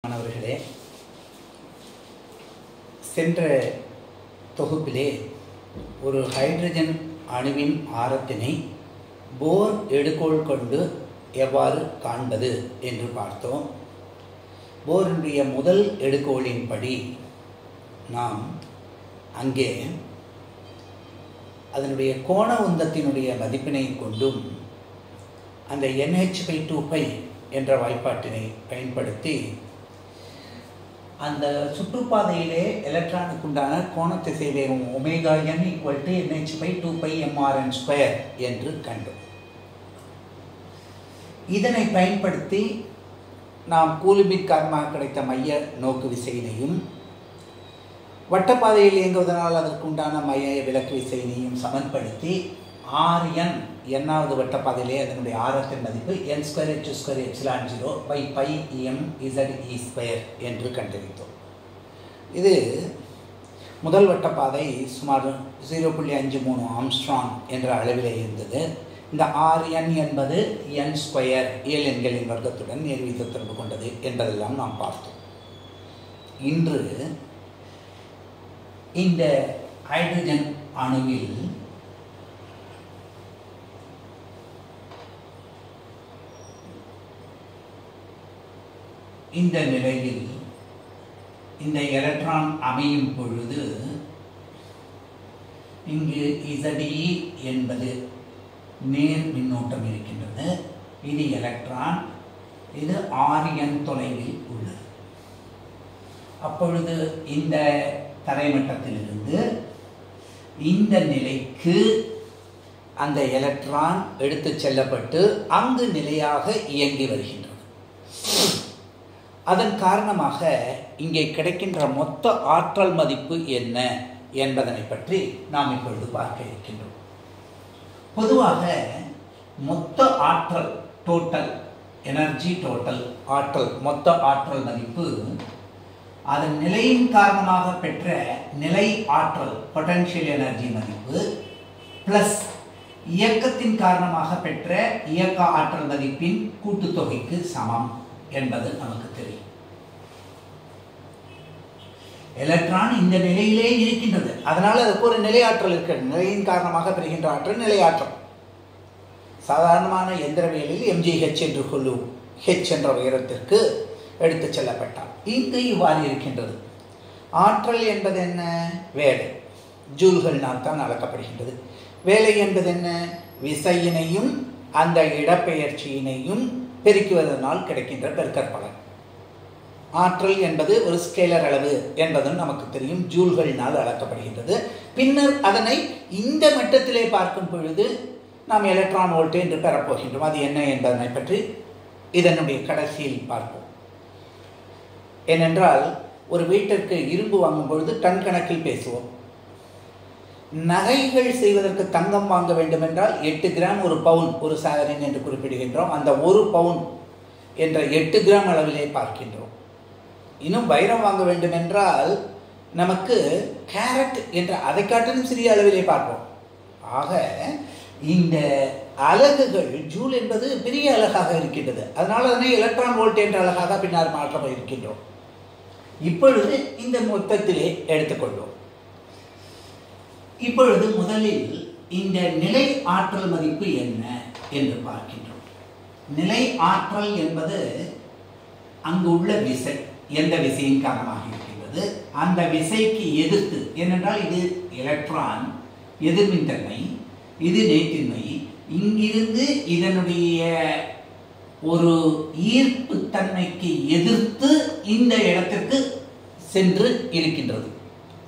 மாணவர்களே, சென்ற தொகுப்பிலே ஒரு ஹைட்ரஜன் அணுவின் ஆரத்தினை போர் எடுகோள் கொண்டு எவ்வாறு காண்பது என்று பார்த்தோம். போரினுடைய முதல் எடுகோளின்படி நாம் அங்கே அதனுடைய கோண உந்தத்தினுடைய மதிப்பினை கொண்டும் அந்த NH/2π என்ற வாய்ப்பாட்டினை பயன்படுத்தி அந்த சுற்றுப்பாதையிலே எலக்ட்ரானுக்கு உண்டான கோண திசைவேகம் ωn = NH/2πmRn² என்று கண்டோம். இதனை பயன்படுத்தி நாம் கூலும்பின் காரணமாக கிடைத்த மைய நோக்கு விசையினையும் வட்டப்பாதையில் இயங்குவதனால் அதற்கு உண்டான மைய விலக்கு விசையினையும் சமன்படுத்தி Rn என்னாவது வட்டப்பாதையிலே அதனுடைய ஆரத்தின் மதிப்பு n²h²ε0/πmZe² என்று கண்டறிந்தோம். இது முதல் வட்டப்பாதை சுமார் 0.53 ஆம்ஸ்ட்ராங் என்ற அளவிலே இருந்தது. இந்த Rn என்பது n² இயல் எண்களின் வர்க்கத்துடன் நேர்வீத தொடர்பு கொண்டது என்பதெல்லாம் நாம் பார்த்தோம். இன்று இந்த ஹைட்ரஜன் அணுவில் இந்த நிலையில் இந்த எலக்ட்ரான் அமையும் பொழுது இங்கு Ze என்பது நேர் மின்னோட்டம் இருக்கின்றது. இது எலக்ட்ரான், இது Rn தொலைவில் உள்ளது. அப்பொழுது இந்த தரைமட்டத்திலிருந்து இந்த நிலைக்கு அந்த எலக்ட்ரான் எடுத்து செல்லப்பட்டு அங்கு நிலையாக இயங்கி வருகின்றது. அதன் காரணமாக இங்கே கிடைக்கின்ற மொத்த ஆற்றல் மதிப்பு என்ன என்பதனை பற்றி நாம் இப்பொழுது பார்க்க இருக்கின்றோம். பொதுவாக மொத்த ஆற்றல் டோட்டல் எனர்ஜி டோட்டல் ஆற்றல் மொத்த ஆற்றல் மதிப்பு அதன் நிலையின் காரணமாக பெற்ற நிலை ஆற்றல் பொட்டன்ஷியல் எனர்ஜி மதிப்பு பிளஸ் இயக்கத்தின் காரணமாக பெற்ற இயக்க ஆற்றல் மதிப்பின் கூட்டுத்தொகைக்கு சமம் என்பது நமக்கு தெரியும். எலக்ட்ரான் இந்த நிலையிலே இருக்கின்றது, அதனால் அதுக்கு ஒரு நிலையாற்றல் இருக்கிறது. நிலையின் காரணமாக பெறுகின்ற ஆற்றல் நிலையாற்றல். சாதாரணமான எந்திரவியலில் mgh என்று கொள்ளும் h என்ற உயரத்திற்கு எடுத்து செல்லப்பட்டார். இங்கு இவ்வாறு இருக்கின்றது. ஆற்றல் என்பது என்ன? வேலை, ஜூல்களினால் தான் அளக்கப்படுகின்றது. வேலை என்பது என்ன? விசையினையும் அந்த இடப்பெயர்ச்சியினையும் பெருக்குவதனால் கிடைக்கின்ற பெருக்கற்பலன். ஆற்றல் என்பது ஒரு ஸ்கேலர் அளவு என்பதும் நமக்கு தெரியும், ஜூல்களினால் அளக்கப்படுகின்றது. பின்னர் அதனை இந்த மட்டத்திலே பார்க்கும் பொழுது நாம் எலக்ட்ரான் வோல்ட் என்று பெறப்போகின்றோம். அது என்ன என்பதனை பற்றி இதனுடைய கடைசியில் பார்ப்போம். ஏனென்றால் ஒரு வீட்டிற்கு இரும்பு வாங்கும் பொழுது டன் கணக்கில் பேசுவோம். நகைகள் செய்வதற்கு தங்கம் வாங்க வேண்டும் என்றால் 8 கிராம் ஒரு பவுன் ஒரு சாவரின் என்று குறிப்பிடுகின்றோம். அந்த ஒரு பவுன் என்ற 8 கிராம் அளவிலே பார்க்கின்றோம். இன்னும் வைரம் வாங்க வேண்டும் என்றால் நமக்கு கேரட் என்ற அதை காட்டிலும் சிறிய அளவிலே பார்ப்போம். ஆக இந்த அலகுகள் ஜூல் என்பது பெரிய அலகாக இருக்கின்றது. அதனால் அதனை எலக்ட்ரான் வோல்ட் என்ற அலகாக பின்னர் மாற்ற இருக்கின்றோம். இப்பொழுது இந்த மொத்தத்திலே எடுத்துக்கொள்வோம். இப்பொழுது முதலில் இந்த நிலை ஆற்றல் மதிப்பு என்ன என்று பார்க்கின்றோம். நிலை ஆற்றல் என்பது அங்கு உள்ள விசை, எந்த விசையின் காரணமாக இருக்கின்றது அந்த விசைக்கு எதிர்த்து. ஏனென்றால் இது எலக்ட்ரான் எதிர்மின்தன்மை, இது நேர்த்தின்மை. இங்கிருந்து இதனுடைய ஒரு ஈர்ப்பு தன்மைக்கு எதிர்த்து இந்த இடத்திற்கு சென்று இருக்கின்றது,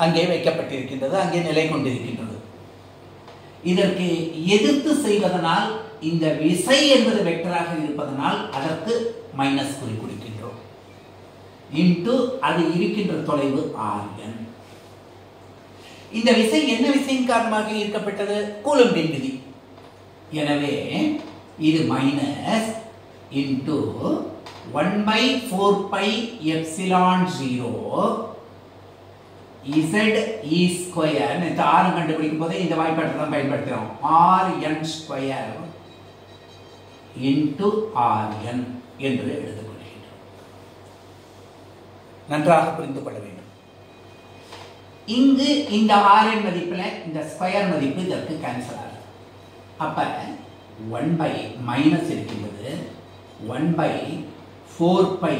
அங்கே வைக்கப்பட்டிருக்கின்றது, அங்கே நிலை கொண்டிருக்கின்றது. இதற்கு எதிர்த்து செய்வதனால் இந்த விசை என்பது வெக்டராக இருப்பதனால் அதற்கு மைனஸ் குறி கொடுக்கின்றோம். இன்டு அது இருக்கின்ற தொலைவு Rn. இந்த விசை என்ன விசையின் காரணமாக ஈர்க்கப்பட்டது? கூலும்பின் விதி. எனவே இது மைனஸ் இன்டு 1/4πε0 Ze² நேற்று ஆரம் கண்டுபிடிக்கும் போதே இந்த வாய்ப்பாட்டை தான் பயன்படுத்துகிறோம். Rn² இன்டு Rn என்று எடுத்துக்கொள்கிறோம். நன்றாக புரிந்து கொள்ள வேண்டும். இங்கு இந்த rn மதிப்பில் இந்த ஸ்கொயர் மதிப்பு இதற்கு கேன்சல் ஆகுது. அப்ப 1 பை மைனஸ் இருக்கின்றது 1 pi 4 pi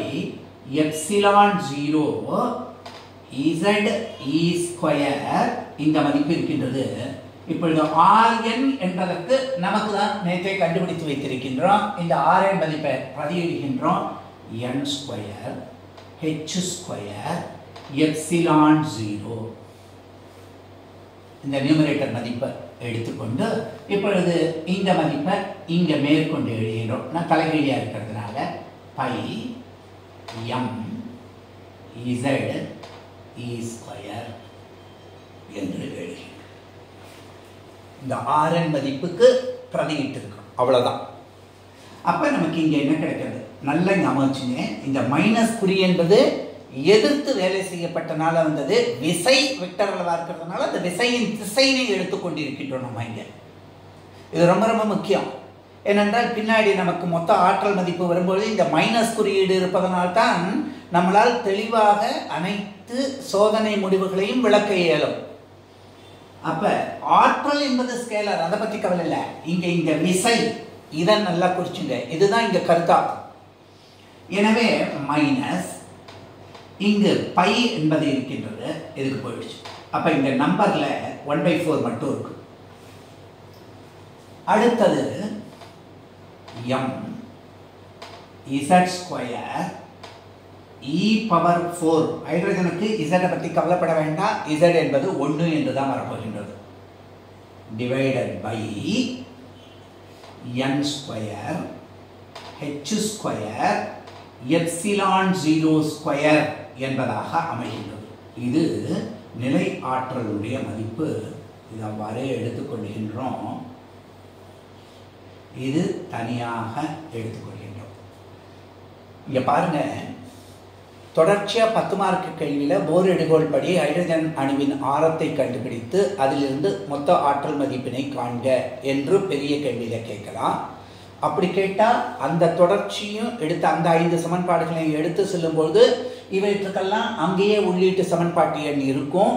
epsilon 0 z e square இந்த மதிப்பு இருக்கின்றது. இப்பொழுது rn என்பதற்கு நமக்கு தான் நேற்றே கண்டுபிடித்து வைத்திருக்கின்றோம். இந்த rn மதிப்பை பதியிடுகின்றோம். n square h square epsilon 0 இந்த நியூமரேட்டர் மதிப்பை எடுத்துக்கொண்டு இப்பொழுது இந்த மதிப்பை இங்கே மேற்கொண்டு எழுதுகின்றோம். நான் தலைகீழியாக இருக்கிறதுனால pi M Z E square என்று எழுதுகிறோம். இந்த rn மதிப்புக்கு பிரதியிட்டு இருக்கோம். அவ்வளோதான். அப்போ நமக்கு இங்கே என்ன கிடைக்கிறது? நல்ல ஞாபகம். இந்த மைனஸ் குறி என்பது எதிர்த்து வேலை செய்யப்பட்டனால வந்தது. விசை வெக்டர் அளவாக இருக்கிறதுனால அந்த விசையின் திசையினை எடுத்துக்கொண்டிருக்கின்றோம் நம்ம இங்கே. இது ரொம்ப ரொம்ப முக்கியம். ஏனென்றால் பின்னாடி நமக்கு மொத்த ஆற்றல் மதிப்பு வரும்பொழுது இந்த மைனஸ் குறியீடு இருப்பதனால்தான் நம்மளால் தெளிவாக அனைத்து சோதனை முடிவுகளையும் விளக்க இயலும். அப்ப ஆற்றல் என்பது ஸ்கேலர், அதை பற்றி கவலை இல்லை. இங்க இந்த விசை இதை நல்லா குறிச்சுங்க. இதுதான் இங்க கருத்தாகும். எனவே மைனஸ் இங்கு பை என்பது இருக்கின்றது, இதுக்கு போயிடுச்சு. அப்ப இந்த நம்பர்ல 1/4 மட்டும் இருக்கு. அடுத்தது m Z square e power 4. ஹைட்ரஜனுக்கு இசட்டை பற்றி கவலைப்பட வேண்டாம். இசட் என்பது 1 என்று தான் வரப்போகின்றது. Divided by n square h square epsilon 0 square என்பதாக அமைகின்றது. இது நிலை ஆற்றலுடைய மதிப்பு. இது அவ்வாறே எடுத்துக்கொள்கின்றோம். இது தனியாக எடுத்துக்கொள்கின்றோம். இங்க பாருங்க, தொடர்ச்சியா 10 மார்க் கேள்வியில் போர் எடுகோள் படி ஹைட்ரஜன் அணுவின் ஆரத்தை கண்டுபிடித்து அதிலிருந்து மொத்த ஆற்றல் மதிப்பினை காண்க என்று பெரிய கேள்வியில கேட்கலாம். அப்படி கேட்டால் அந்த தொடர்ச்சியும் எடுத்து அந்த 5 சமன்பாடுகளை எடுத்து செல்லும்போது இவற்றுக்கெல்லாம் அங்கேயே உள்ளீட்டு சமன்பாட்டு எண் இருக்கும்.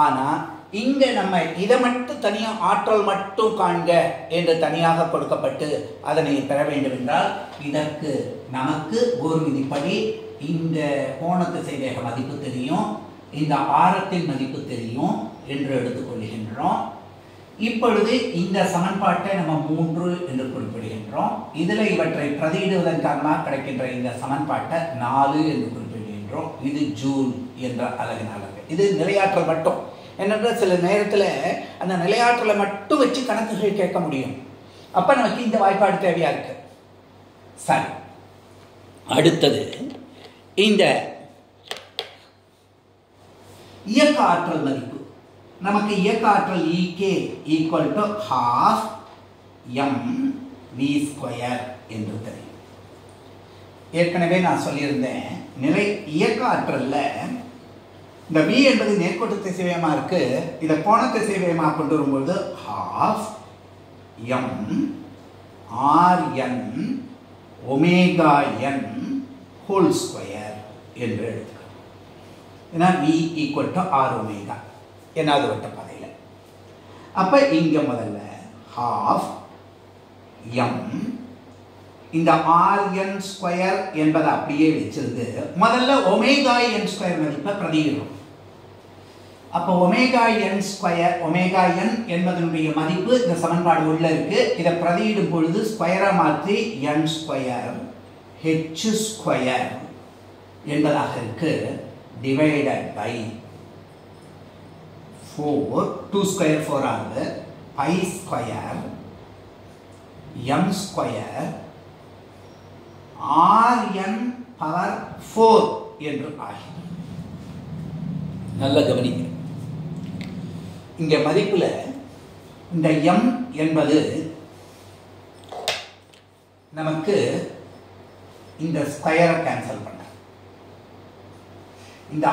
ஆனால் இங்கே நம்ம இதை மட்டும் தனியாக ஆற்றல் மட்டும் காண்க என்று தனியாக கொடுக்கப்பட்டு அதனை பெற வேண்டும் என்றால் இதற்கு நமக்கு ஒரு விதிப்படி இந்த கோணத்து செய்வேக மதிப்பு தெரியும், இந்த ஆரத்தின் மதிப்பு தெரியும் என்று எடுத்துக்கொள்கின்றோம். இப்பொழுது இந்த சமன்பாட்டை நம்ம 3 என்று குறிப்பிடுகின்றோம். இதில் இவற்றை பிரதியிடுவதன் காரணமாக கிடைக்கின்ற இந்த சமன்பாட்டை 4 என்று குறிப்பிடுகின்றோம். இது ஜூல் என்ற அலகினால. இது நிலையாற்றல் மட்டும். என்னென்றால் சில நேரத்தில் அந்த நிலையாற்றலை மட்டும் வச்சு கணக்குகள் கேட்க முடியும். அப்போ நமக்கு இந்த வாய்ப்பாடு தேவையா இருக்கு. சரி, அடுத்தது இந்த இயக்க ஆற்றல் மதிப்பு. நமக்கு இயக்க ஆற்றல் EK equal to 12 mv square என்று தெரியும். ஏற்கனவே நான் சொல்லியிருந்தேன், நிலை இயக்க ஆற்றல்ல இந்த V என்பது நேர்கோட்டு திசைவேகமா இருக்கு. இதை கோண திசைவேகமாக கொண்டு வரும்போது 12 mRn omega n whole square என்று எடுத்துக்கலாம். ஏன்னா V equal to R omega என்னாவது வட்ட பாதையில். அப்போ இங்கே முதல்ல 12 m இந்த Rn ஸ்கொயர் என்பதை அப்படியே வச்சிருந்து முதல்ல ஒமேகா n ஸ்கொயர் மதிப்பை பிரதியிடும். அப்போ omega n square, omega n என்பதனுடைய மதிப்பு இந்த சமன்பாடு உள்ள இருக்கு. இதை பிரதியிடும் பொழுது ஸ்கொயரை மாற்றி n ஸ்கொயர் h ஸ்கொயர் என்பதாக இருக்கு. டிவைடட் பை 4, 2 ஸ்கொயர் 4 ஆகுது. Pi square m square Rn power 4 என்று ஆகிறது. நல்ல கவனிங்க. இங்க மதிப்புல இந்த m என்பது நமக்கு இந்த ஸ்கொயரை கேன்சல் பண்ண, இந்த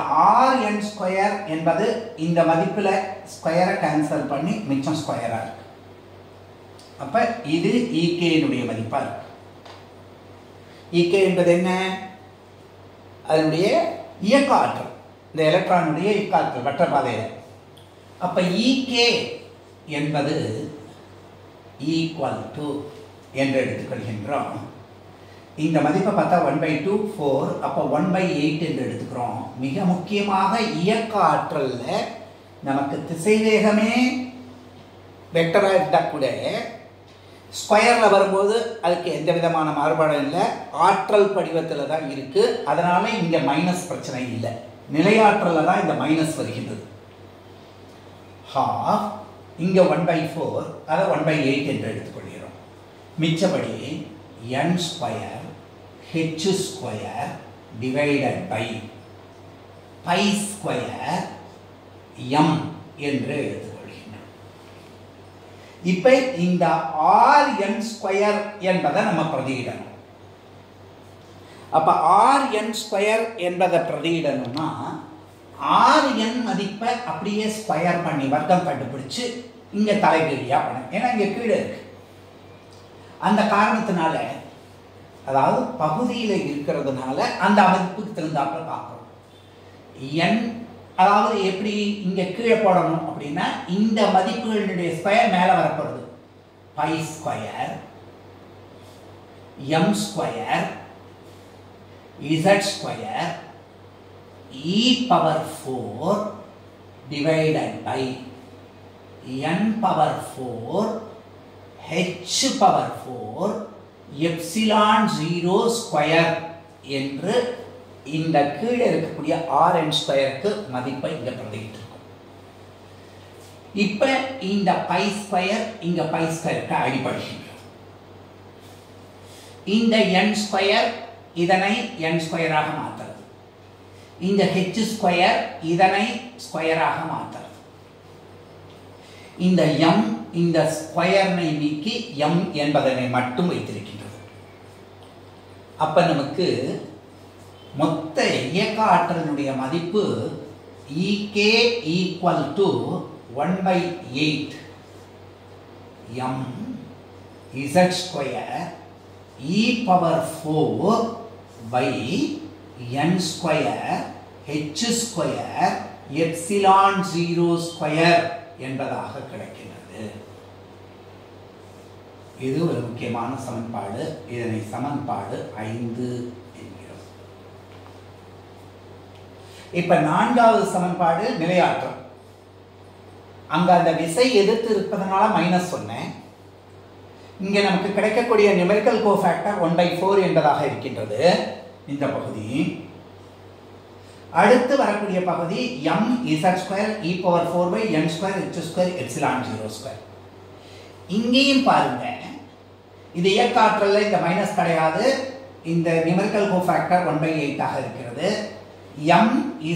Rn ஸ்கொயர் என்பது இந்த மதிப்புல ஸ்கொயரை கேன்சல் பண்ணி மிச்சம் ஸ்கொயரா இருக்கு. அப்ப இது EK னுடைய மதிப்பா இருக்கு. EK என்பது என்ன? அதனுடைய இயக்க ஆற்றல், இந்த எலக்ட்ரானுடைய இயக்க ஆற்றல் வட்டப்பாதையில். அப்போ ஈகே என்பது ஈக்குவல் டு என்று எடுத்துக்கொள்கின்றோம். இந்த மதிப்பை பார்த்தா 1/2 4, அப்போ 1/8 என்று எடுத்துக்கிறோம். மிக முக்கியமாக இயக்க ஆற்றலில் நமக்கு திசைவேகமே வெக்டராக இருந்தால் கூட ஸ்கொயரில் வரும்போது அதுக்கு எந்த விதமான மாறுபாடும் இல்லை, ஆற்றல் படிவத்தில் தான் இருக்குது. அதனால் இங்கே மைனஸ் பிரச்சனை இல்லை, நிலையாற்றலில் தான் இந்த மைனஸ் வருகின்றது. ஹாஃப் இங்கே 1/4, அதை 1/8 என்று எடுத்துக்கொள்கிறோம். மிச்சபடி n square h square divided by pi square m என்று எடுத்துக்கொள்கின்றோம். இப்போ இந்த rn ஸ்கொயர் என்பதை நம்ம பிரதியிடணும். அப்போ rn ஸ்கொயர் என்பதை பிரதியிடணும்னா rn மதிப்பை அப்படியே ஸ்கொயர் பண்ணி வர்க்கம் கண்டுபிடிச்சு இங்கே தலைகீழியாக பண்ணணும். ஏன்னா இங்கே கீழே இருக்கு. அந்த காரணத்தினால, அதாவது பகுதியில் இருக்கிறதுனால அந்த அமைப்புக்கு திருந்தாப்புல பார்க்கணும். n அதாவது எப்படி இங்கே கீழே போடணும் அப்படின்னா இந்த மதிப்புகளுடைய ஸ்கொயர் மேலே வரப்படுது. Pi square m square z square e power 4 divided by n power 4 h power 4 epsilon 0 square என்று இந்த கீழே இருக்கக்கூடிய rn ஸ்கொயருக்கு மதிப்பை இங்கே பிரதியிட்டிருக்கும். இப்போ இந்த பை ஸ்கொயர் இங்கே பை ஸ்கொயருக்கு அடிபடுகின்றது. இந்த n ஸ்கொயர் இதனை n ஸ்கொயராக மாற்றுறது, இந்த h ஸ்கொயர் இதனை ஸ்கொயராக மாற்றுறது. இந்த m இந்த ஸ்கொயர்னை நீக்கி m என்பதனை மட்டும் வைத்திருக்கின்றது. அப்ப நமக்கு மொத்த இயக்க ஆற்றலினுடைய மதிப்பு EK equal to 1/8 m z square e power 4 pi n square h square epsilon 0 square என்பதாக கிடைக்கின்றது. இது ஒரு முக்கியமான சமன்பாடு. இதனை சமன்பாடு 5 என்கிறோம். இப்ப நான்காவது சமன்பாடு நிலையாற்றல். அங்க அந்த விசை எதிர்த்து இருப்பதனால மைனஸ் சொன்னேன். இங்க நமக்கு கிடைக்கக்கூடிய நியூமெரிக்கல் கோஃபேக்டர் 1/4 என்பதாக இருக்கின்றது இந்த பகுதி. அடுத்து வரக்கூடிய பகுதி m z square e power 4 pi n square h square epsilon 0 square. இங்கேயும் பாருங்க, இது இயக்க ஆற்றலில் இந்த மைனஸ் கிடையாது. இந்த நியூமெரிக்கல் கோஃபேக்டர் 1/8 ஆக இருக்கிறது. m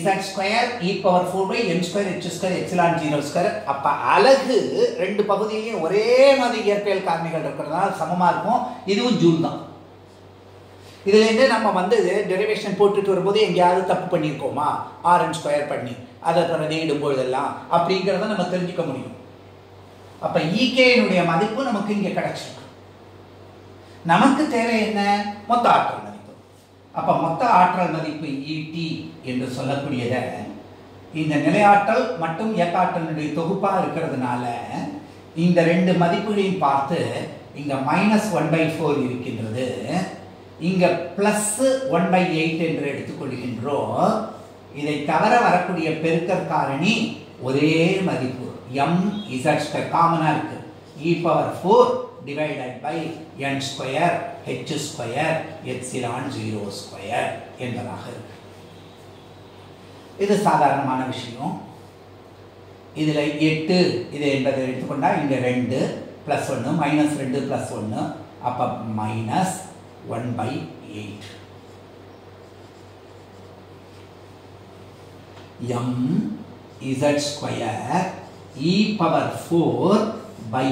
z square e power 4 pi n square h square epsilon 0 square. அப்ப அலகு ரெண்டு பகுதியிலையும் ஒரே மாதிரி இயற்பியல் காரணிகள் இருக்கிறதுனால சமமா இருக்கும். இதுவும் ஜூல் தான். இதுலேருந்து நம்ம டெரிவேஷன் போட்டுட்டு வரும்போது எங்கேயாவது தப்பு பண்ணியிருக்கோமா, rn ஸ்கொயர் பண்ணி அதை பிரதியிடும் பொழுதெல்லாம் அப்படிங்கிறத நம்ம தெரிஞ்சுக்க முடியும். அப்போ ஈகேனுடைய மதிப்பு நமக்கு இங்கே கிடைச்சிருக்கு. நமக்கு தேவை என்ன? மொத்த ஆற்றல் மதிப்பு. அப்போ மொத்த ஆற்றல் மதிப்பு ET என்று சொல்லக்கூடியதை இந்த நிலையாற்றல் மற்றும் இயக்காற்றலினுடைய தொகுப்பாக இருக்கிறதுனால இந்த ரெண்டு மதிப்புகளையும் பார்த்து இங்கே -1/4 இருக்கின்றது, இங்கே +1/8 என்று எடுத்துக்கொள்கின்றோம். இதை தவிர வரக்கூடிய பெருக்கற் காரணி ஒரே மதிப்பு m z ஸ்கொயர் காமனாக இருக்கு, e power 4 divided by n square h square epsilon 0 square என்பதாக இருக்கு. இது சாதாரணமான விஷயம். இதில் 8 இது என்பதை எடுத்துக்கொண்டால் இங்கே 2 +1 -2 +1 அப்போ -1/8 m z square e power 4 pi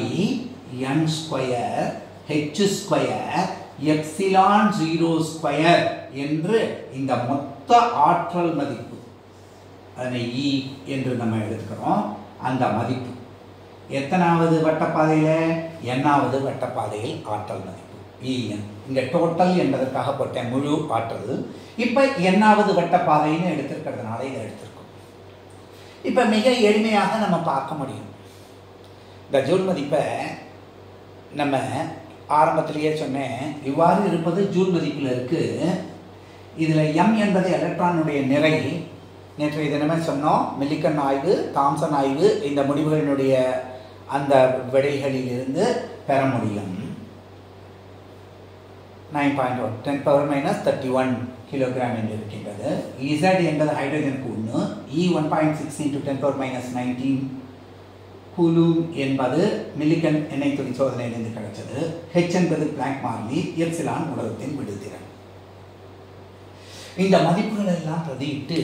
n square h square epsilon 0 square என்று இந்த மொத்த ஆற்றல் மதிப்பு, அதனை E என்று நம்ம எடுத்துக்கிறோம். அந்த மதிப்பு எத்தனாவது வட்டப்பாதையில்? nஆவது வட்டப்பாதையில் ஆற்றல் மதிப்பு En. இங்கே டோட்டல் என்பதற்காக போட்டேன் முழு ஆற்றல். இப்போ எண்ணாவது வட்டப்பாதைன்னு எடுத்திருக்கிறதுனால இதை எடுத்திருக்கோம். இப்போ மிக எளிமையாக நம்ம பார்க்க முடியும். இந்த ஜூல் மதிப்பை நம்ம ஆரம்பத்திலேயே சொன்னேன், இவ்வாறு இருப்பது ஜூல் மதிப்பில் இருக்குது. இதில் எம் என்பது எலக்ட்ரானுடைய நிறை. நேற்றைய தினமே சொன்னோம், மில்லிகன் ஆய்வு, தாம்சன் ஆய்வு இந்த முடிவுகளினுடைய அந்த விடைகளிலிருந்து பெற முடியும். 9.1 10⁻³ கிலோகிராம் என்று இருக்கின்றது. Z என்பது ஹைட்ரஜனுக்கு 1, E 1.6 × 10⁻19 கூலூம் என்பது மில்லிகன் எண்ணெய் துளி சோதனையிலிருந்து கிடைச்சது. H என்பது பிளாங்க் மாறிலி, எப்சிலான் உலகத்தின் விடுதிறன். இந்த மதிப்புகள் எல்லாம் பிரதியிட்டு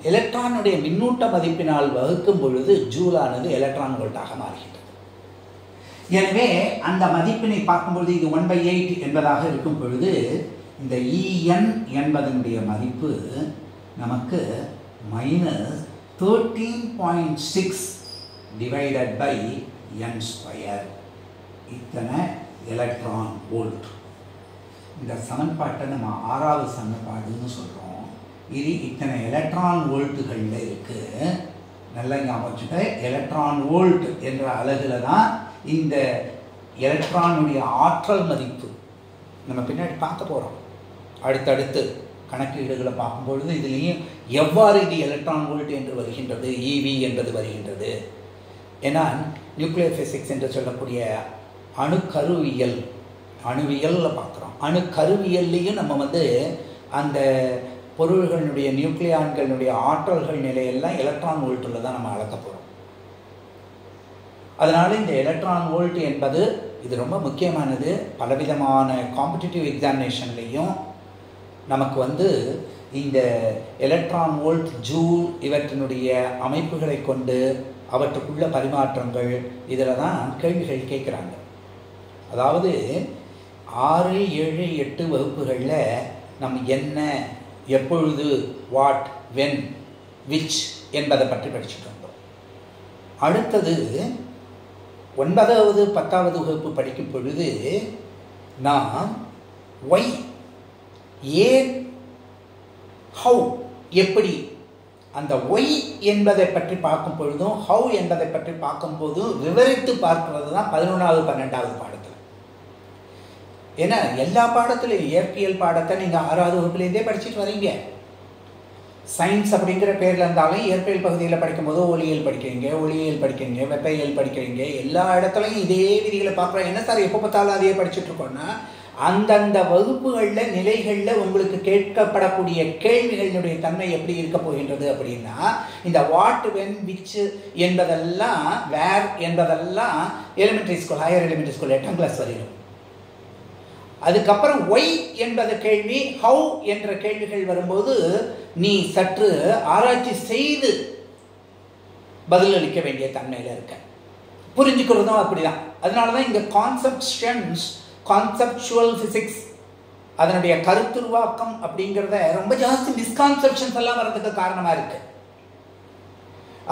எலக்ட்ரானுடைய மின்னூட்ட மதிப்பினால் வகுக்கும் பொழுது ஜூலானது எலக்ட்ரான் வோல்ட்டாக மாறுகின்றது. எனவே அந்த மதிப்பினை பார்க்கும்பொழுது இது 1/8 என்பதாக இருக்கும் பொழுது இந்த En என்பதனுடைய மதிப்பு நமக்கு -13.6 டிவைடட் பை n². இத்தனை எலக்ட்ரான் வோல்ட். இந்த சமன்பாட்டை நம்ம 6வது சமன்பாடுன்னு சொல்கிறோம். இது இத்தனை எலக்ட்ரான் வோல்ட்டுகளில் இருக்குது. நல்லா ஞாபகம் வச்சுக்க, எலக்ட்ரான் வோல்ட் என்ற அலகுல தான் இந்த எலக்ட்ரானுடைய ஆற்றல் மதிப்பு நம்ம பின்னாடி பார்க்க போகிறோம். அடுத்தடுத்து கணக்கீடுகளை பார்க்கும்பொழுது இதுலேயும் எவ்வாறு இது எலக்ட்ரான் வோல்ட் என்று வருகின்றது, இவி என்பது வருகின்றது. ஏன்னா நியூக்ளியர் ஃபிசிக்ஸ் என்று சொல்லக்கூடிய அணுவியலில் பார்க்குறோம். அணுக்கருவியல்லையும் நம்ம அந்த பொருள்களுடைய நியூக்ளியான்களுடைய ஆற்றல்கள் நிலையெல்லாம் எலக்ட்ரான் வோல்ட்டில் தான் நம்ம அளக்க போகிறோம். அதனால் இந்த எலக்ட்ரான் வோல்ட் என்பது இது ரொம்ப முக்கியமானது. பலவிதமான காம்படிட்டிவ் எக்ஸாமினேஷன்லேயும் நமக்கு இந்த எலக்ட்ரான் வோல்ட், ஜூல் இவற்றினுடைய அமைப்புகளை கொண்டு அவற்றுக்குள்ள பரிமாற்றங்கள் இதில் தான் கேள்விகள் கேட்குறாங்க. அதாவது 6, 7, 8 வகுப்புகளில் நம்ம என்ன, எப்பொழுது, வாட், வென், விச் என்பதை பற்றி படிச்சுட்டு வந்தோம். அடுத்தது 9வது 10வது வகுப்பு படிக்கும் பொழுது நாம் ஒய், ஏன், ஹவு, எப்படி, அந்த ஒய் என்பதை பற்றி பார்க்கும் பொழுதும் ஹவு என்பதை பற்றி பார்க்கும்போதும் விவரித்து பார்க்கிறது தான் 11வது 12வது பாடத்தில். ஏன்னா எல்லா பாடத்திலையும் இயற்பியல் பாடத்தை நீங்கள் 6வது வகுப்புலேருந்தே படிச்சுட்டு வரீங்க. சயின்ஸ் அப்படிங்கிற பேரில் இருந்தாலும் இயற்பியல் பகுதியில் படிக்கும்போது ஒளியியல் படிக்கிறீங்க, வெப்பயியல் படிக்கிறீங்க. எல்லா இடத்துலையும் இதே விதிகளை பார்க்குறோம். என்ன சார் எப்போ பார்த்தாலும் அதையே படிச்சுட்டு இருக்கோன்னா, அந்தந்த வகுப்புகளில் நிலைகளில் உங்களுக்கு கேட்கப்படக்கூடிய கேள்விகளினுடைய தன்மை எப்படி இருக்க போகின்றது அப்படின்னா, இந்த வாட், வென், விச் என்பதெல்லாம், வேர் என்பதெல்லாம் elementary school, higher elementary school 8ஆம் கிளாஸ் வரையும். அதுக்கப்புறம் ஒய் என்பது கேள்வி, ஹவு என்ற கேள்விகள் வரும்போது நீ சற்று ஆராய்ச்சி செய்து பதிலளிக்க வேண்டிய தன்மையில் இருக்க. புரிஞ்சுக்கிறதும் அப்படிதான். அதனால தான் இந்த கான்செப்சுவல் ஃபிசிக்ஸ் அதனுடைய கருத்துருவாக்கம் அப்படிங்கிறத ரொம்ப ஜாஸ்தி மிஸ்கான்செப்ஷன்ஸ் எல்லாம் வர்றதுக்கு காரணமாக இருக்கு.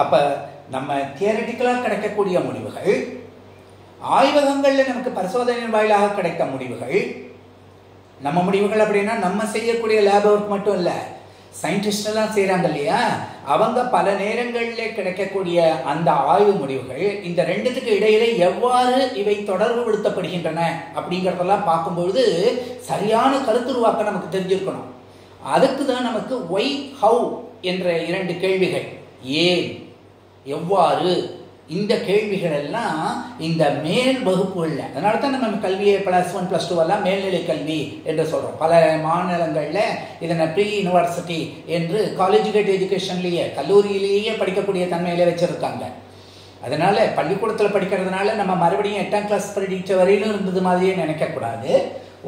அப்போ நம்ம தியரிட்டிக்கலாக கிடைக்கக்கூடிய முடிவுகள், ஆய்வகங்களில் நமக்கு பரிசோதனையின் வாயிலாக கிடைக்க முடிவுகள், நம்ம முடிவுகள் அப்படின்னா நம்ம செய்யக்கூடிய லேப் ஒர்க் மட்டும் இல்லை, சயின்டிஸ்டெல்லாம் செய்கிறாங்க இல்லையா, அவங்க பல நேரங்களில் கிடைக்கக்கூடிய அந்த ஆய்வு முடிவுகள் இந்த ரெண்டுத்துக்கு இடையில எவ்வாறு இவை தொடர்பு படுத்தப்படுகின்றன அப்படிங்கிறதெல்லாம் பார்க்கும்பொழுது சரியான கருத்துருவாக்கம் நமக்கு தெரிஞ்சிருக்கணும். அதுக்கு தான் நமக்கு ஒய், ஹவு என்ற 2 கேள்விகள், ஏன், எவ்வாறு, இந்த கேள்விகள் எல்லாம் இந்த மேல் வகுப்புகளில். அதனால தான் நம்ம கல்வியை +1 +2 எல்லாம் மேல்நிலை கல்வி என்று சொல்கிறோம். பல மாநிலங்களில் இதனை ப்ரீ யூனிவர்சிட்டி என்று காலேஜுகேட் எஜுகேஷன்லேயே, கல்லூரியிலேயே படிக்கக்கூடிய தன்மையில வச்சுருக்காங்க. அதனால் பள்ளிக்கூடத்தில் படிக்கிறதுனால நம்ம மறுபடியும் 8ஆம் கிளாஸ் படித்த வரையிலும் இருந்தது மாதிரியே நினைக்கக்கூடாது.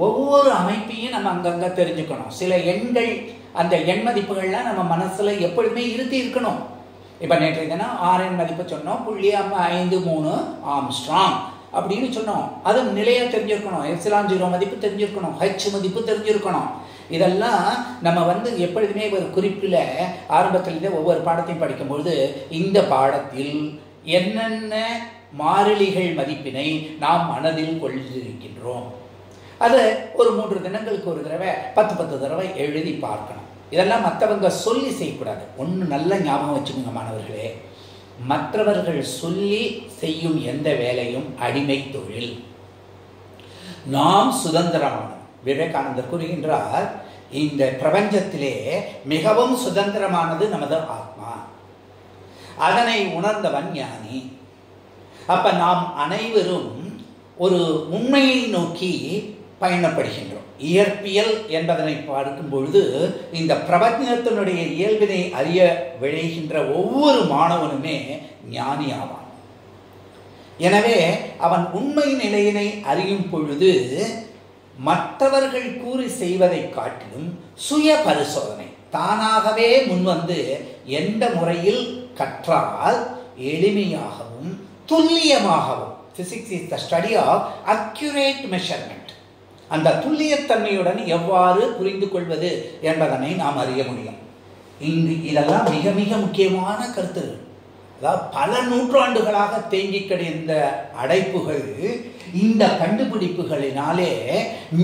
ஒவ்வொரு அமைப்பையும் நம்ம அங்கங்கே தெரிஞ்சுக்கணும். சில எண்கள், அந்த எண் மதிப்புகள்லாம் நம்ம மனசில் எப்பொழுதுமே இருத்தி இருக்கணும். இப்போ நேற்று தினம் RN மதிப்பு சொன்னோம், 0.53 ஆம்ஸ்ட்ராங் அப்படின்னு சொன்னோம். அது நிலையாக தெரிஞ்சிருக்கணும். ε0 மதிப்பு தெரிஞ்சிருக்கணும், H மதிப்பு தெரிஞ்சிருக்கணும். இதெல்லாம் நம்ம எப்பொழுதுமே ஒரு குறிப்பில் ஆரம்பத்திலேருந்தே ஒவ்வொரு பாடத்தையும் படிக்கும்பொழுது இந்த பாடத்தில் என்னென்ன மாறிலிகள் மதிப்பினை நாம் மனதில் கொள்ளிருக்கின்றோம், அதை ஒரு 3 தினங்களுக்கு ஒரு தடவை 10 தடவை எழுதி பார்க்கணும். இதெல்லாம் மற்றவங்க சொல்லி செய்யக்கூடாது. ஒன்று நல்ல ஞாபகம் வச்சுக்கோங்க மாணவர்களே, மற்றவர்கள் சொல்லி செய்யும் எந்த வேலையும் அடிமை தொழில். நாம் சுதந்திரமானோம். விவேகானந்தர் கூறுகின்றார், இந்த பிரபஞ்சத்திலே மிகவும் சுதந்திரமானது நமது ஆத்மா. அதனை உணர்ந்தவன் ஞானி. அப்ப நாம் அனைவரும் ஒரு உண்மையை நோக்கி பயணப்படுகின்றோம். இயற்பியல் என்பதனை பார்க்கும் பொழுது இந்த பிரபஞ்சத்தினுடைய இயல்பினை அறிய விளைகின்ற ஒவ்வொரு மாணவனுமே ஞானி ஆவான். எனவே அவன் உண்மை நிலையினை அறியும் பொழுது மற்றவர்கள் கூறி செய்வதை காட்டிலும் சுய பரிசோதனை தானாகவே முன்வந்து எந்த முறையில் கற்றால் எளிமையாகவும் துல்லியமாகவும், physics is the study of accurate measurement, அந்த துல்லியத்தன்மையுடன் எவ்வாறு புரிந்து கொள்வது என்பதனை நாம் அறிய முடியும். இங்கு இதெல்லாம் மிக மிக முக்கியமான கருத்துகள். அதாவது பல நூற்றாண்டுகளாக தேங்கி கிடந்த அடைப்புகள் இந்த கண்டுபிடிப்புகளினாலே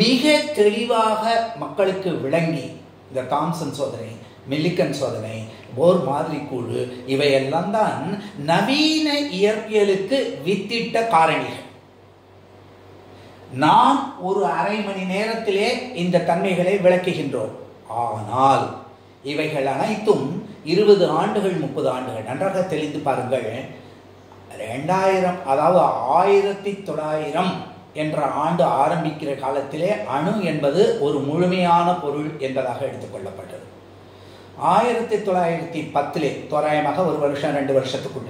மிக தெளிவாக மக்களுக்கு விளங்கி, இந்த தாம்சன் சோதனை, மில்லிகன் சோதனை, போர் மாதிரி குழு, இவையெல்லாம் தான் நவீன இயற்பியலுக்கு வித்திட்ட காரணிகள். நாம் ஒரு அரை மணி நேரத்திலே இந்த தன்மைகளை விளக்குகின்றோம். ஆனால் இவைகள் அனைத்தும் 20 ஆண்டுகள் 30 ஆண்டுகள் நன்றாக தெளிந்து பாருங்கள். 2000 அதாவது 1900 என்ற ஆண்டு ஆரம்பிக்கிற காலத்திலே அணு என்பது ஒரு முழுமையான பொருள் என்பதாக எடுத்துக்கொள்ளப்பட்டது. 1910 தோராயமாக ஒரு வருஷம் 2 வருஷத்துக்குள்ள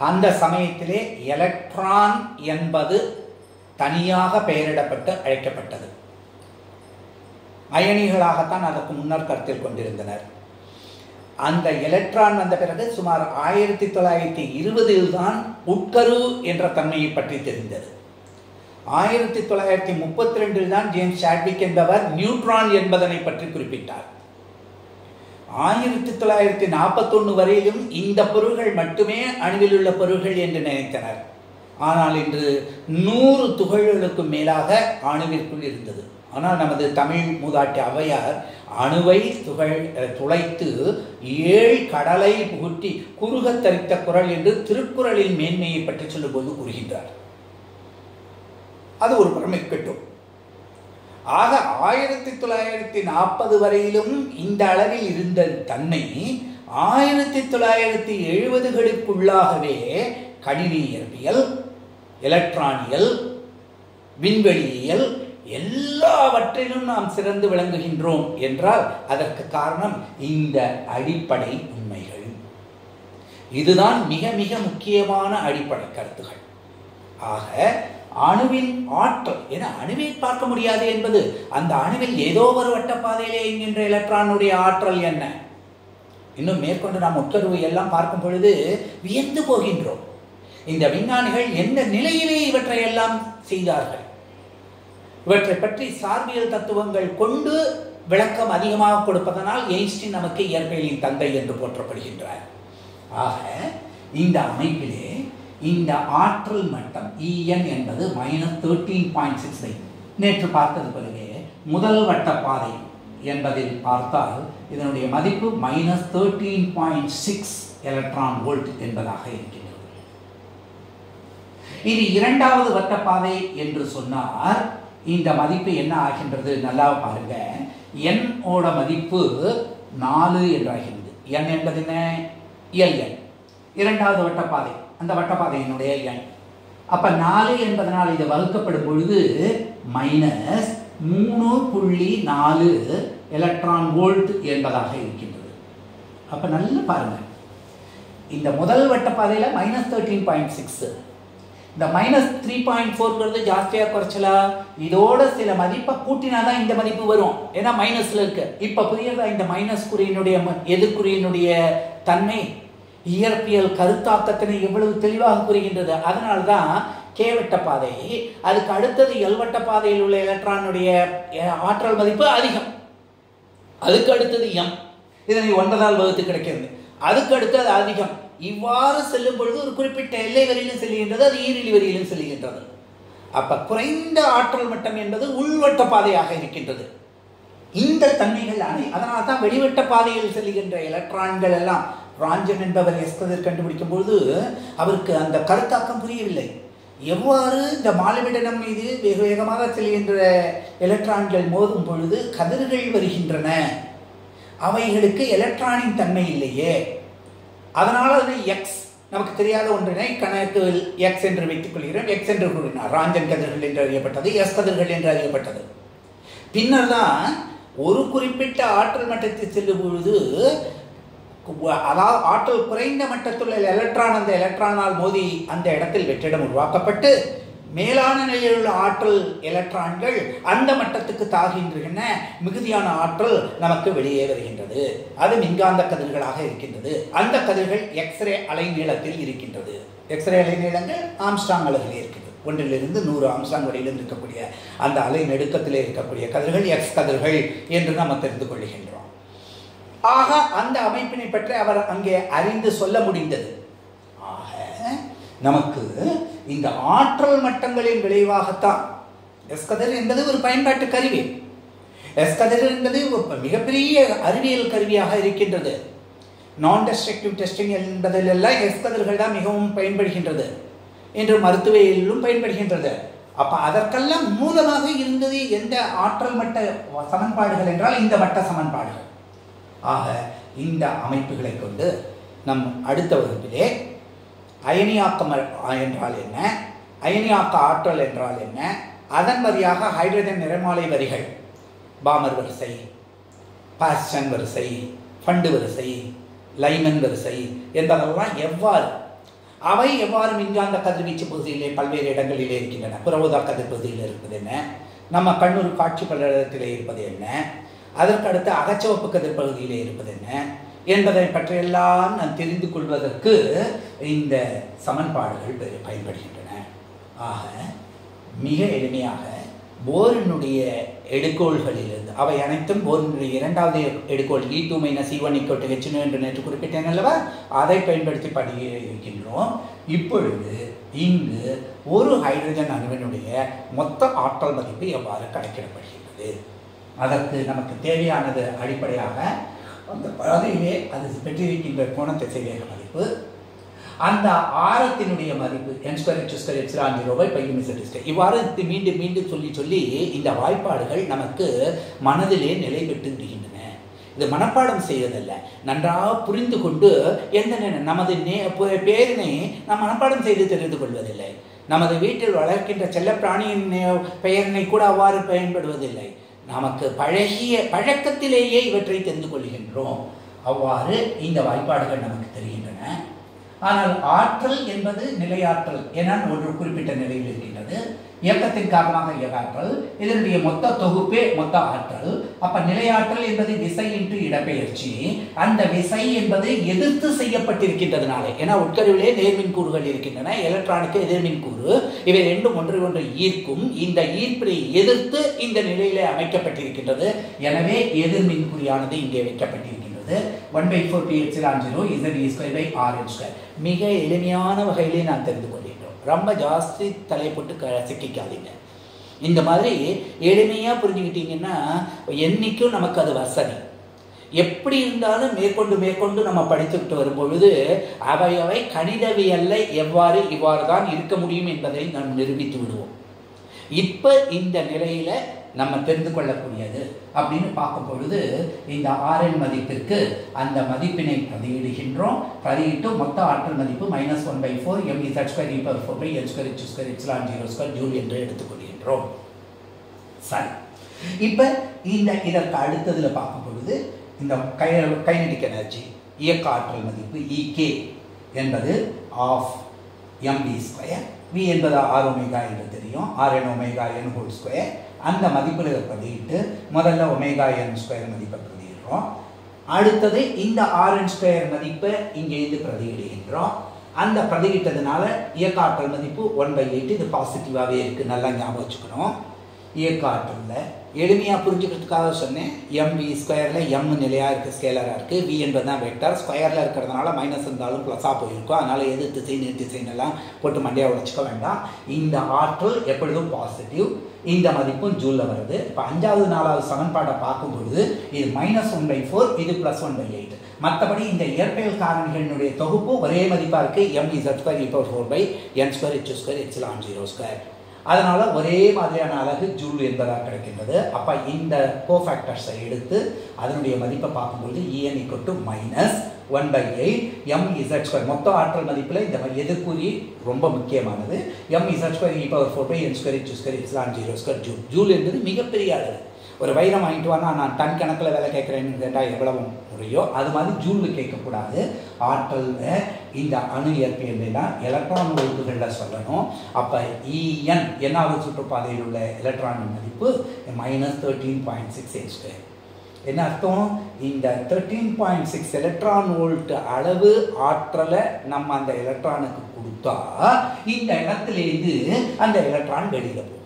அந்த சமயத்திலே எலக்ட்ரான் என்பது தனியாக பெயரிடப்பட்டு அழைக்கப்பட்டது. அயனிகளாகத்தான் அதற்கு முன்னர் கருத்தில் கொண்டிருந்தனர். அந்த எலக்ட்ரான் வந்த பிறகு சுமார் 1920 தான் உட்கரு என்ற தன்மையை பற்றி தெரிந்தது. 1932 தான் ஜேம்ஸ் சாட்விக் என்பவர் நியூட்ரான் என்பதனை பற்றி குறிப்பிட்டார். 1941 வரையிலும் இந்த பொருள்கள் மட்டுமே அணுவில் உள்ள பொருள்கள் என்று நினைத்தனர். ஆனால் இன்று 100 துகள்களுக்கு மேலாக அணுவிற்குள் இருந்தது. ஆனால் நமது தமிழ் மூதாட்டி ஔவையார் அணுவை துளைத்து 7 கடலை புகுட்டி குறுக தரித்த குரல் என்று திருக்குறளின் மேன்மையை பற்றி சொல்லும்போது கூறுகின்றார். அது ஒரு புறமிக்கட்டும். ஆக 1940 வரையிலும் இந்த அளவில் இருந்த தன்மை 1970களுக்குள்ளாகவே கணினி இயற்பியல், எலக்ட்ரானியல், விண்வெளியியல் எல்லாவற்றிலும் நாம் சிறந்து விளங்குகின்றோம் என்றால் அதற்கு காரணம் இந்த அடிப்படை உண்மைகள். இதுதான் மிக மிக முக்கியமான அடிப்படை கருத்துகள். ஆக அணுவின் ஆற்றல், என அணுவை பார்க்க முடியாது என்பது, அந்த அணுவில் ஏதோ ஒரு வட்டப்பாதையிலே என்கின்ற எலக்ட்ரானுடைய ஆற்றல் என்ன? இன்னும் மேற்கொண்டு நாம் உட்கருவை எல்லாம் பார்க்கும் பொழுது வியந்து போகின்றோம். இந்த விஞ்ஞானிகள் எந்த நிலையிலே இவற்றை எல்லாம் செய்தார்கள்? இவற்றை பற்றி சார்பியல் தத்துவங்கள் கொண்டு விளக்கம் அதிகமாக கொடுப்பதனால் எயின்ஸ்டீன் நமக்கு இயற்பியலின் தந்தை என்று போற்றப்படுகின்றார். ஆக இந்த அமைப்பிலே இந்த ஆற்றல் மட்டம் En என்பது -13.69. நேற்று பார்த்தது போலவே முதல் வட்ட பாதை என்பதில் பார்த்தால் இதனுடைய மதிப்பு -13.6 எலக்ட்ரான் வோல்ட் என்பதாக இருக்கின்றது. இது இரண்டாவது வட்டப்பாதை என்று சொன்னால் இந்த மதிப்பு என்ன ஆகின்றது? நல்லா பாருங்க. n ஓட மதிப்பு 4 என்றாகிறது. n என்பது என்ன? Ln. இரண்டாவது வட்டப்பாதை, அந்த வட்டப்பாதையினுடைய n. அப்ப 4 என்பதனால் இது வகுக்கப்படும் பொழுது -3.4 எலக்ட்ரான் வோல்ட் என்பதாக இருக்கின்றது. அப்ப நல்லா பாருங்க, இந்த முதல் வட்டப்பாதையில -13.6, இந்த -3.4 ஜாஸ்தியா குறைச்சலா? இதோட சில மதிப்பை கூட்டினாதான் இந்த மதிப்பு வரும். ஏன்னா மைனஸ்ல இருக்கு. இப்ப புரியுதா இந்த மைனஸ் குறியினுடைய எதிர்குறியினுடைய தன்மை? இயற்பியல் கருத்தாக்கத்தினை எவ்வளவு தெளிவாக கூறுகின்றது. அதனால்தான் கே வட்ட பாதை, அதுக்கு அடுத்தது எல் வட்ட பாதையில் உள்ள எலக்ட்ரானுடைய ஆற்றல் மதிப்பு அதிகம். அதுக்கு அடுத்தது எம், இதனை 9ஆல் வகுத்து கிடைக்கிறது. அதுக்கு அடுத்தது அதிகம். இவ்வாறு செல்லும் பொழுது ஒரு குறிப்பிட்ட எல்லை வரியிலும் செல்கின்றது, அது ஈரிலி வரியிலும் செல்கின்றது. அப்ப குறைந்த ஆற்றல் மட்டம் என்பது உள்வட்ட பாதையாக இருக்கின்றது. இந்த தன்மைகள் அதனால தான் வெளிவட்ட பாதையில் செல்கின்ற எலக்ட்ரான்கள் எல்லாம் ராஞ்சன் என்பவர் எஸ்கதிர் கண்டுபிடிக்கும் பொழுது அவருக்கு அந்த கருத்தாக்கம் புரியவில்லை. எவ்வாறு இந்த மாலிபிடனம் மீது வெகு வேகமாக செல்கின்ற எலக்ட்ரான்கள் மோதும் பொழுது கதிர்கள் வருகின்றன, அவைகளுக்கு எலக்ட்ரானின் தன்மை இல்லையே, அதனால் அது எக்ஸ் நமக்கு தெரியாத ஒன்றினை கணக்கில் எக்ஸ் என்று வைத்துக் கொள்கிறோம். எக்ஸ் என்று கூறினார். ராஞ்சன் கதிர்கள் என்று அறியப்பட்டது, எஸ் கதிர்கள் என்று அறியப்பட்டது. பின்னர் தான் ஒரு குறிப்பிட்ட ஆற்றல் மட்டத்தில் செல்லும் பொழுது, அதாவது ஆற்றல் குறைந்த மட்டத்தில் எலக்ட்ரான் அந்த எலக்ட்ரானால் மோதி அந்த இடத்தில் வெற்றிடம் உருவாக்கப்பட்டு மேலான நிலையில் உள்ள ஆற்றல் எலக்ட்ரான்கள் அந்த மட்டத்துக்கு தாகின்றன, மிகுதியான ஆற்றல் நமக்கு வெளியே வருகின்றது. அது மின்காந்த கதிர்களாக இருக்கின்றது. அந்த கதிர்கள் எக்ஸ்ரே அலை நீளத்தில் இருக்கின்றது. எக்ஸ்ரே அலை நீளங்கள் ஆம்ஸ்ட்ராங் அளவிலே இருக்குது. 1 to 100 ஆம்ஸ்ட்ராங் வரையிலும் இருக்கக்கூடிய அந்த அலை நெடுக்கத்திலே இருக்கக்கூடிய கதிர்கள் எக்ஸ் கதிர்கள் என்று நாம் தெரிந்து கொள்கின்றோம். ஆக அந்த அமைப்பினை பற்றி அவர் அங்கே அறிந்து சொல்ல முடிந்தது. ஆக நமக்கு இந்த ஆற்றல் மட்டங்களின் விளைவாகத்தான் எஸ் கதிர் என்பது ஒரு பயன்பாட்டு கருவி. எஸ் கதிர் என்பது மிகப்பெரிய அறிவியல் கருவியாக இருக்கின்றது. நான் டெஸ்ட்ரக்டிவ் டெஸ்டிங் என்பதிலெல்லாம் எஸ் கதிர்கள் தான் மிகவும் பயன்படுகின்றது என்று மருத்துவயிலும் பயன்படுகின்றது. அப்ப அதற்கெல்லாம் மூலமாக இருந்தது எந்த ஆற்றல் மட்ட சமன்பாடுகள் என்றால் இந்த மட்ட சமன்பாடுகள். ஆக இந்த அமைப்புகளை கொண்டு நம் அடுத்த வகுப்பிலே அயனியாக்கம் என்றால் என்ன, அயனியாக்க ஆற்றல் என்றால் என்ன, அதன் வழியாக ஹைட்ரஜன் நிறமாலை வரிகள், பாமர் வரிசை, பாஸ்டன் வரிசை, ஃபண்டு வரிசை, லைமன் வரிசை என்பதெல்லாம் அவை எவ்வாறு மின்காந்த கதிர்வீச்சு பகுதியிலே பல்வேறு இடங்களிலே இருக்கின்றன, புறஊதா கதிர் பகுதியில் இருப்பது என்ன, நம்ம கண்ணூர் காட்சி படத்திலே இருப்பது என்ன, அதற்கடுத்து அகச்சிவப்பு கதிர் பகுதியிலே இருப்பது என்ன என்பதை பற்றியெல்லாம் நான் தெரிந்து கொள்வதற்கு இந்த சமன்பாடுகள் பயன்படுகின்றன. ஆக மிக எளிமையாக போரினுடைய எடுகோள்களிலிருந்து, அவை அனைத்தும் போரினுடைய இரண்டாவது எடுகோள் E2 - E1 = H என்று நேற்று குறிப்பிட்டேன் அல்லவா, அதை பயன்படுத்தி படிக்க இருக்கின்றோம். இப்பொழுது இங்கு ஒரு ஹைட்ரஜன் அணுவினுடைய மொத்த ஆற்றல் மதிப்பு எவ்வாறு கணக்கிடப்படுகிறது, அதற்கு நமக்கு தேவையானது அடிப்படையாக அந்த பாதையிலே அது பெற்றிருக்கின்ற கோண திசைவேக மதிப்பு, அந்த ஆரத்தினுடைய மதிப்பு n²h²ε0/π/z². இவ்வாறு மீண்டும் மீண்டும் சொல்லி இந்த வாய்ப்பாடுகள் நமக்கு மனதிலே நிலை பெற்று விடுகின்றன. இது மனப்பாடம் செய்வதல்ல, நன்றாக புரிந்து கொண்டு எந்த நமது பேரினை நாம் மனப்பாடம் செய்து தெரிந்து கொள்வதில்லை. நமது வீட்டில் வளர்க்கின்ற செல்ல பிராணியின் பெயரினை கூட அவ்வாறு பயன்படுவதில்லை. நமக்கு பழக்கத்திலேயே இவற்றை தெரிந்து கொள்கின்றோம். அவ்வாறு இந்த வாய்ப்பாடுகள் நமக்கு தெரிகின்றன. ஆனால் ஆற்றல் என்பது நிலையாற்றல் என ஒரு குறிப்பிட்ட நிலையில் இருக்கின்றது. இயக்கத்தின் காரணமாக இயக்காற்றல், இதனுடைய மொத்த தொகுப்பே மொத்த ஆற்றல். அப்ப நிலையாற்றல் என்பது விசை இன்று இடப்பெயர்ச்சி. அந்த விசை என்பது எதிர்த்து செய்யப்பட்டிருக்கின்றதுனால, ஏன்னா உட்கருவிலே நேர்மின் கூறுகள் இருக்கின்றன, எலக்ட்ரானுக்கு எதிர்மின் கூறு, இவை ரெண்டும் ஒன்றை ஈர்க்கும். இந்த ஈர்ப்பை எதிர்த்து இந்த நிலையிலே அமைக்கப்பட்டிருக்கின்றது. எனவே எதிர்மின் குறியானது இங்கே வைக்கப்பட்டிருக்கின்றது. 1/4πε0 Ze²/r². மிக எளிமையான வகையிலே நான் தெரிந்து கொள்கின்றோம். ரொம்ப ஜாஸ்தி தலையை போட்டு சிக்கிக்காதீங்க. இந்த மாதிரி எளிமையாக புரிஞ்சுக்கிட்டீங்கன்னா என்னைக்கும் நமக்கு அது வசதி. எப்படி இருந்தாலும் மேற்கொண்டு நம்ம படித்துக்கிட்டு வரும்பொழுது அவை கணிதவியல்ல இவ்வாறு தான் இருக்க முடியும் என்பதை நாம் நிரூபித்து விடுவோம். இப்போ இந்த நிலையில நம்ம தெரிந்து கொள்ளக்கூடியது அப்படின்னு பார்க்கும் பொழுது இந்த Rn மதிப்பிற்கு அந்த மதிப்பினை பிரதியிடுகின்றோம். பிரதியிட்டு மொத்த ஆற்றல் மதிப்பு -1/4 mZ²e⁴ ஜூல் என்று எடுத்துக்கொள்கின்றோம். சரி, இப்போ இதற்கு அடுத்ததுல பார்க்கும் பொழுது இந்த கைனடிக் எனர்ஜி இயக்க ஆற்றல் மதிப்பு EK என்பது ½ mv². V என்பது R ஒமேகா என்று தெரியும். Rn omega n². அந்த மதிப்பில் பிரதியிட்டு முதல்ல ωn² மதிப்பை பிரதியிடுறோம். அடுத்தது இந்த Rn² மதிப்பை இங்கே இருந்து பிரதியிடுகின்றோம். அந்த பிரதியிட்டதுனால இயக்க ஆற்றல் மதிப்பு 1/8. இது பாசிட்டிவாகவே இருக்குது, நல்லா ஞாபகம் வச்சுக்கணும். இயக்க ஆற்றலில் எளிமையாக புரிஞ்சுக்கிறதுக்காக சொன்னேன். mv ஸ்கொயரில் m நிலையாக இருக்குது, ஸ்கேலராக இருக்குது. v என்பது தான் வெக்டார். ஸ்கொயரில் இருக்கிறதுனால மைனஸ் இருந்தாலும் ப்ளஸ்ஸாக போயிருக்கும். அதனால் எது திசை நீர் திசைன்னெல்லாம் போட்டு மண்டையாக உடைச்சிக்க வேண்டாம். இந்த ஆற்றல் எப்பொழுதும் பாசிட்டிவ். இந்த மதிப்பும் ஜூலில் வருது. இப்போ 5வது 4வது சமன்பாட்டை பார்க்கும் பொழுது இது -1/4, இது +1/8. மற்றபடி இந்த இயற்பியல் காரணிகளினுடைய தொகுப்பு ஒரே மதிப்பாக இருக்குது. mz²4/n²h²ε0². அதனால் ஒரே மாதிரியான அலகு ஜூல் என்பதாக கிடைக்கின்றது. அப்போ இந்த கோஃபேக்டர்ஸை எடுத்து அதனுடைய மதிப்பை பார்க்கும்போது En -1/8 mz². மொத்த ஆற்றல் மதிப்பில் இந்த எதிர்கூறி ரொம்ப முக்கியமானது. mz²e⁴n²h²ε0² joule. ஜூல் என்பது மிகப்பெரிய அளவு. ஒரு வைரம் வாங்கிட்டு வானா நான் டன் கணக்கில் வேலை கேட்குறேன்னு கேட்டால் எவ்வளவு முறையோ அது மாதிரி ஜூலில் கேட்கக்கூடாது. ஆற்றலில் இந்த அணு இயற்பியலாம் எலக்ட்ரான் வோல்ட்டுகளில் சொல்லணும். அப்போ En என்னாவது சுற்றுப்பாதையில் உள்ள எலக்ட்ரானின் மதிப்பு -13.6 என்ன அர்த்தம்? இந்த 13.6 எலக்ட்ரான் வோல்ட் அளவு ஆற்றலை நம்ம அந்த எலக்ட்ரானுக்கு கொடுத்தா இந்த இடத்துலேருந்து அந்த எலக்ட்ரான் வெளியில் போகும்.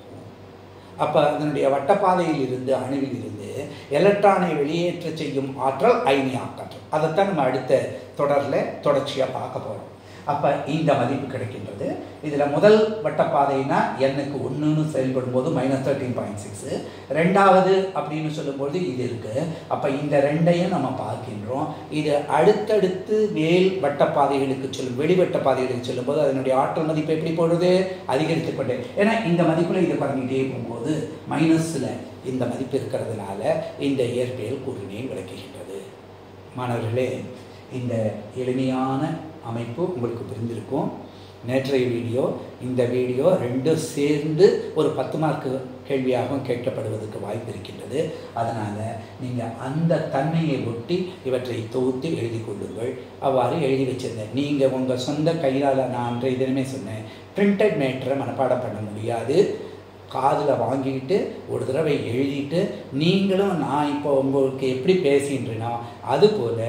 அப்போ அதனுடைய வட்டப்பாதையில் இருந்து அணுவில் இருந்து எலக்ட்ரானை வெளியேற்ற செய்யும் ஆற்றல் அயனியாக்கற்றல். அதைத்தான் நம்ம அடுத்த தொடரில் தொடர்ச்சியாக பார்க்க போகிறோம். அப்போ இந்த மதிப்பு கிடைக்கின்றது. இதில் முதல் வட்டப்பாதைனா n-க்கு 1ன்னு செயல்படும் போது -13.6, ரெண்டாவது அப்படின்னு சொல்லும்போது இது இருக்குது. அப்போ இந்த ரெண்டையும் நம்ம பார்க்கின்றோம். இது அடுத்தடுத்து மேல் வட்டப்பாதைகளுக்கு செல்லும், வெளிவட்டப்பாதைகளுக்கு செல்லும்போது அதனுடைய ஆற்றல் மதிப்பு எப்படி போடுறது? அதிகரித்துக்கொண்டே. ஏன்னா இந்த மதிப்பில் இது பண்ணிகிட்டே போகும்போது மைனஸில் இந்த மதிப்பு இருக்கிறதுனால இந்த இயற்பியல் கூறினை விளக்குகின்றது. மாணவர்களே, இந்த எளிமையான அமைப்பு உங்களுக்கு புரிந்திருக்கும். நேற்றைய வீடியோ இந்த வீடியோ ரெண்டும் சேர்ந்து ஒரு 10 மார்க்கு கேள்வியாகவும் கேட்கப்படுவதற்கு வாய்ப்பு இருக்கின்றது. அதனால் நீங்கள் அந்த தன்மையை ஒட்டி இவற்றை தொகுத்து எழுதி கொள்ளுங்கள். அவ்வாறு எழுதி வச்சிருந்தேன். நீங்கள் உங்கள் சொந்த கையால், நான் அன்றைய தினமே சொன்னேன், பிரிண்டட் மேட்டரை மனப்பாடம் பண்ண முடியாது. காதில் வாங்கிட்டு ஒரு தடவை எழுதிட்டு நீங்களும் நான் இப்போ உங்களுக்கு எப்படி பேசுகின்றனோ அதுபோல்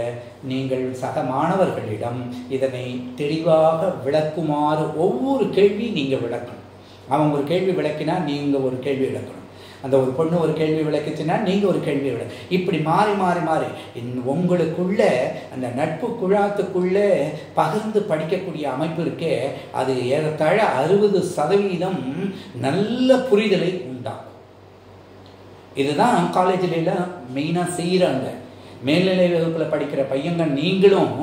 நீங்கள் சக மாணவர்களிடம் இதனை தெளிவாக விளக்குமாறு ஒவ்வொரு கேள்வி நீங்கள் விளக்கணும். அவன் ஒரு கேள்வி விளக்கினா நீங்கள் ஒரு கேள்வி விளக்கணும். அந்த ஒரு பொண்ணு ஒரு கேள்வி விளக்குச்சுன்னா நீங்கள் ஒரு கேள்வி இப்படி மாறி மாறி மாறி உங்களுக்குள்ள அந்த நட்பு குழாத்துக்குள்ளே பகிர்ந்து படிக்கக்கூடிய அமைப்பு இருக்கே, அது ஏறத்தாழ 60% நல்ல புரிதலை உண்டாகும். இதுதான் காலேஜில் மெயினாக செய்கிறாங்க. மேல்நிலை வகுப்பில் படிக்கிற பையங்க நீங்களும்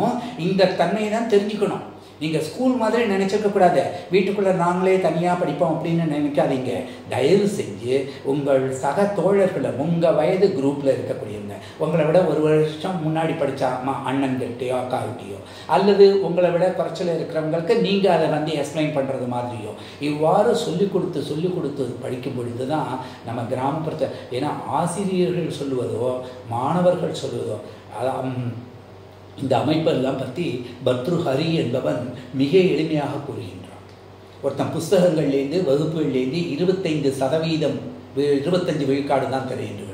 இந்த தன்மையை தான் தெரிஞ்சுக்கணும். நீங்கள் ஸ்கூல் மாதிரி நினச்சிக்கக்கூடாது. வீட்டுக்குள்ளே நாங்களே தனியாக படிப்போம் அப்படின்னு நினைக்காதீங்க. தயவு செஞ்சு உங்கள் சக தோழர்களை, உங்கள் வயது குரூப்பில் இருக்கக்கூடியவங்க, உங்களை விட ஒரு வருஷம் முன்னாடி படித்தா அண்ணன்கிட்டையோ அக்காக்கிட்டையோ, அல்லது உங்களை விட குறைச்சல இருக்கிறவங்களுக்கு நீங்கள் அதை வந்து எக்ஸ்பிளைன் பண்ணுறது மாதிரியோ இவ்வாறு சொல்லிக் கொடுத்து படிக்கும் பொழுது தான் நம்ம கிராமப்புறத்தை, ஏன்னா ஆசிரியர்கள் சொல்லுவதோ மாணவர்கள் சொல்லுவதோ இந்த அமைப்பெல்லாம் பற்றி பர்த்ருஹரி என்பவன் மிக எளிமையாக கூறுகின்றான். ஒருத்தன் புஸ்தகங்கள்லேருந்து வகுப்புகள்லேருந்து 25% 25 விழுக்காடு தான் தெரிகின்றது.